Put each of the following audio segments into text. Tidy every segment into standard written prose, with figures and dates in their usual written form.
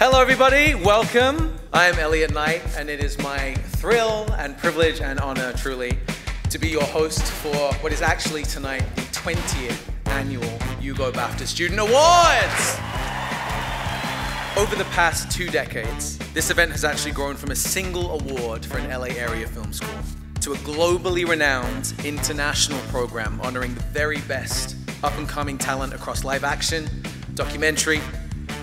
Hello everybody, welcome. I am Elliot Knight and it is my thrill and privilege and honor truly to be your host for what is actually tonight the 20th annual Hugo BAFTA Student Awards. Over the past 2 decades, this event has actually grown from a single award for an LA area film school to a globally renowned international program honoring the very best up-and-coming talent across live action, documentary,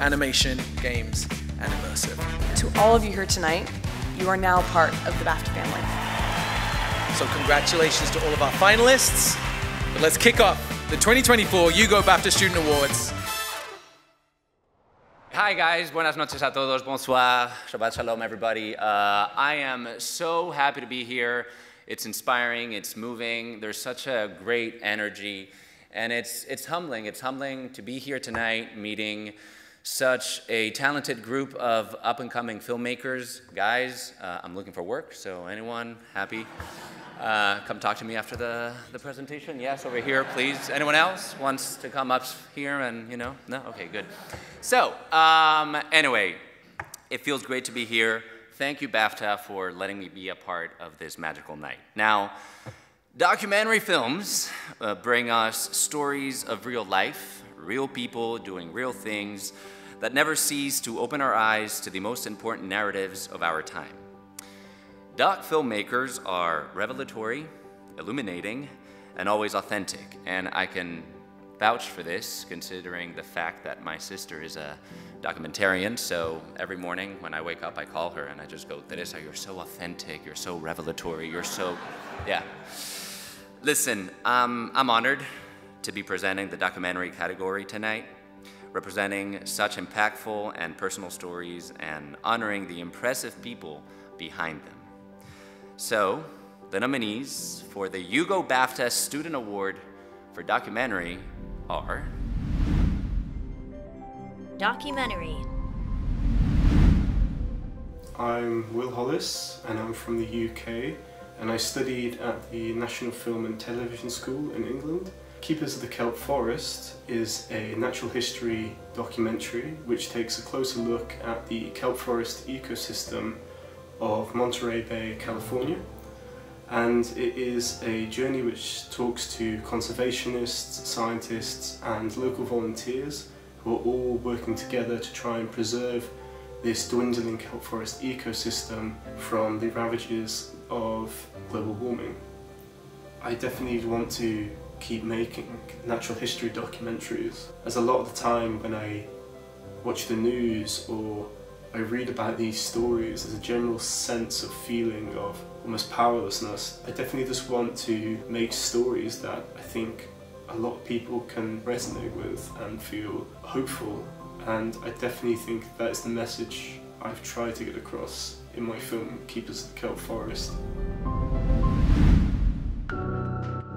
animation, games, and immersive. To all of you here tonight, you are now part of the BAFTA family. So congratulations to all of our finalists. But let's kick off the 2024 Hugo BAFTA Student Awards. Hi guys, buenas noches a todos, bonsoir, Shabbat Shalom everybody. I am so happy to be here. It's inspiring, it's moving, there's such a great energy, and it's humbling. It's humbling to be here tonight meeting such a talented group of up-and-coming filmmakers. Guys, I'm looking for work, so anyone happy? Come talk to me after the presentation. Yes, over here, please. Anyone else wants to come up here and, no? Okay, good. So, anyway, it feels great to be here. Thank you, BAFTA, for letting me be a part of this magical night. Now, documentary films bring us stories of real life, real people doing real things that never cease to open our eyes to the most important narratives of our time. Doc filmmakers are revelatory, illuminating, and always authentic, and I can vouch for this considering the fact that my sister is a documentarian, so every morning when I wake up I call her and I just go, Teresa, you're so authentic, you're so revelatory, you're so, yeah. Listen, I'm honored to be presenting the documentary category tonight, representing such impactful and personal stories and honoring the impressive people behind them. So, the nominees for the Hugo BAFTA Student Award for Documentary are... Documentary. I'm Will Hollis and I'm from the UK and I studied at the National Film and Television School in England. Keepers of the Kelp Forest is a natural history documentary which takes a closer look at the kelp forest ecosystem of Monterey Bay, California. And it is a journey which talks to conservationists, scientists and local volunteers who are all working together to try and preserve this dwindling kelp forest ecosystem from the ravages of global warming. I definitely want to keep making natural history documentaries, as a lot of the time when I watch the news or I read about these stories, there's a general sense of feeling of almost powerlessness. I definitely just want to make stories that I think a lot of people can resonate with and feel hopeful, and I definitely think that's the message I've tried to get across in my film Keepers of the Kelp Forest.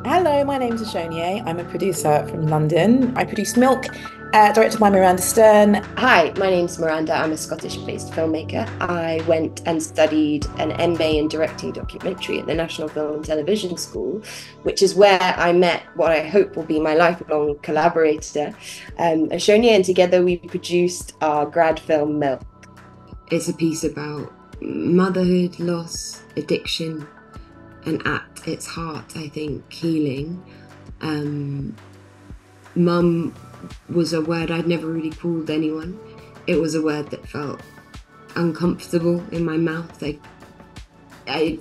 Hello, my name is Ashonier. I'm a producer from London. I produce Milk, directed by Miranda Stern. Hi, my name's Miranda. I'm a Scottish-based filmmaker. I went and studied an MA in directing documentary at the National Film and Television School, which is where I met what I hope will be my lifelong collaborator, Ashonier, and together we produced our grad film Milk. It's a piece about motherhood, loss, addiction, and at its heart, I think, healing. Mum was a word I'd never really called anyone. It was a word that felt uncomfortable in my mouth. It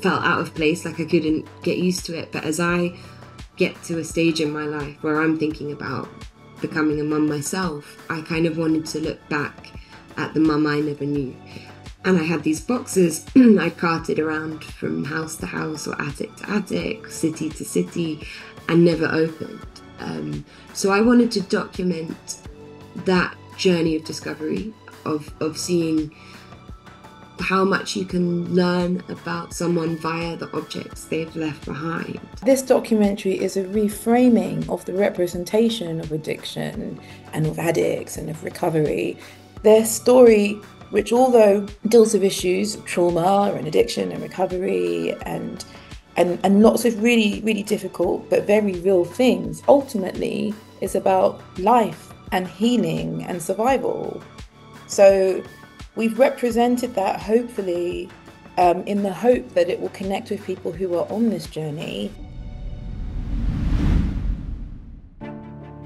felt out of place, like I couldn't get used to it. But as I get to a stage in my life where I'm thinking about becoming a mum myself, I kind of wanted to look back at the mum I never knew. And I had these boxes I carted around from house to house or attic to attic, city to city, and never opened. So I wanted to document that journey of discovery, of seeing how much you can learn about someone via the objects they've left behind. This documentary is a reframing of the representation of addiction and of addicts and of recovery. Their story, which although deals with issues of trauma and addiction and recovery and lots of really, really difficult but very real things, ultimately is about life and healing and survival. So we've represented that hopefully in the hope that it will connect with people who are on this journey.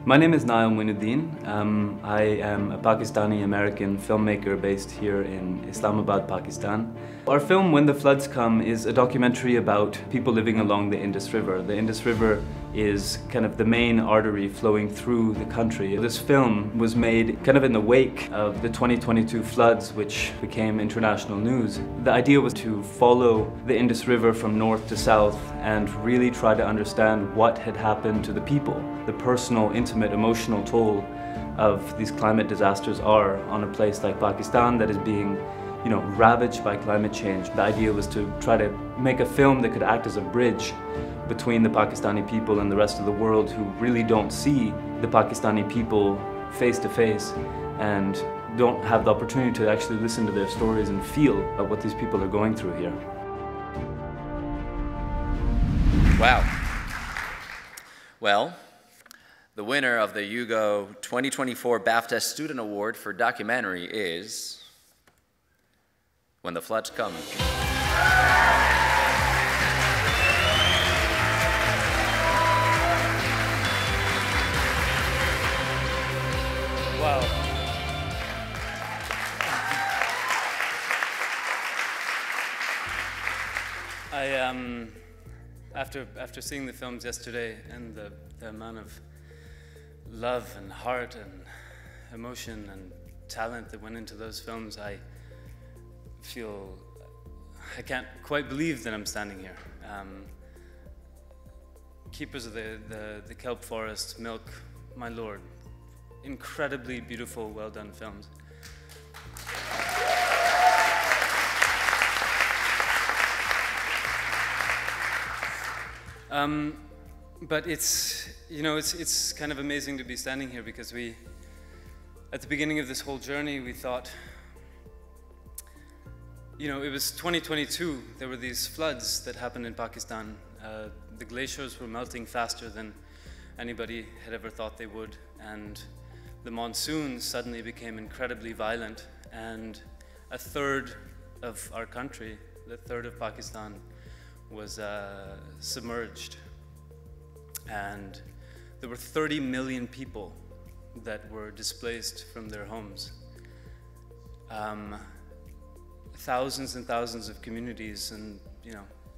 My name is Nyal Mueenuddin. I am a Pakistani-American filmmaker based here in Islamabad, Pakistan. Our film, When the Floods Come, is a documentary about people living along the Indus River. The Indus River is kind of the main artery flowing through the country. This film was made kind of in the wake of the 2022 floods, which became international news. The idea was to follow the Indus River from north to south and really try to understand what had happened to the people. The personal, intimate, emotional toll of these climate disasters are on a place like Pakistan that is being, ravaged by climate change. The idea was to try to make a film that could act as a bridge between the Pakistani people and the rest of the world who really don't see the Pakistani people face to face and don't have the opportunity to actually listen to their stories and feel what these people are going through here. Wow. Well, the winner of the Hugo 2024 BAFTA Student Award for Documentary is When the Floods Come. Wow. After seeing the films yesterday and the amount of love and heart and emotion and talent that went into those films, I can't quite believe that I'm standing here. Keepers of the Kelp Forest, Milk, My Lord. Incredibly beautiful, well done films. But it's kind of amazing to be standing here because at the beginning of this whole journey, we thought, it was 2022, there were these floods that happened in Pakistan. The glaciers were melting faster than anybody had ever thought they would, and the monsoons suddenly became incredibly violent, and a third of our country, a third of Pakistan, was submerged. And there were 30 million people that were displaced from their homes. Thousands and thousands of communities and,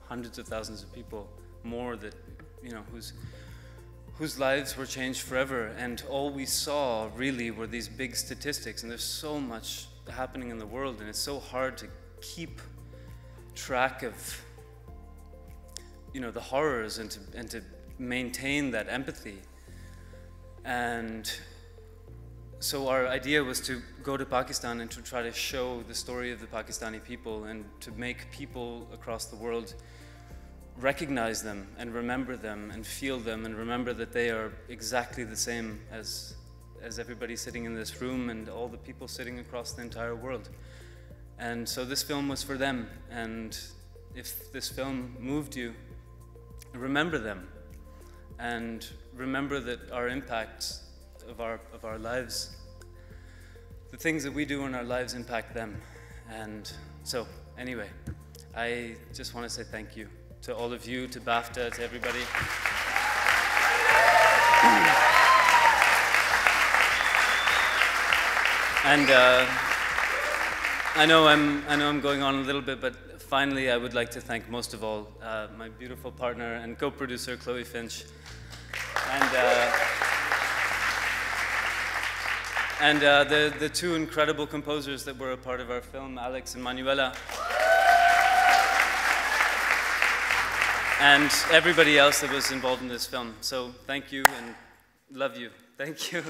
hundreds of thousands of people more that, whose lives were changed forever. And all we saw really were these big statistics, and there's so much happening in the world, and it's so hard to keep track of, the horrors and to maintain that empathy. And so our idea was to go to Pakistan and to try to show the story of the Pakistani people and to make people across the world recognize them and remember them and feel them and remember that they are exactly the same as everybody sitting in this room and all the people sitting across the entire world. And so this film was for them, and if this film moved you, remember them and remember that our impact of our lives, the things that we do in our lives impact them. And so anyway, I just want to say thank you to all of you, to BAFTA, to everybody. And I know I'm going on a little bit, but finally, I would like to thank most of all my beautiful partner and co-producer, Chloe Finch, and the two incredible composers that were a part of our film, Alex and Manuela, and everybody else that was involved in this film. So thank you and love you. Thank you.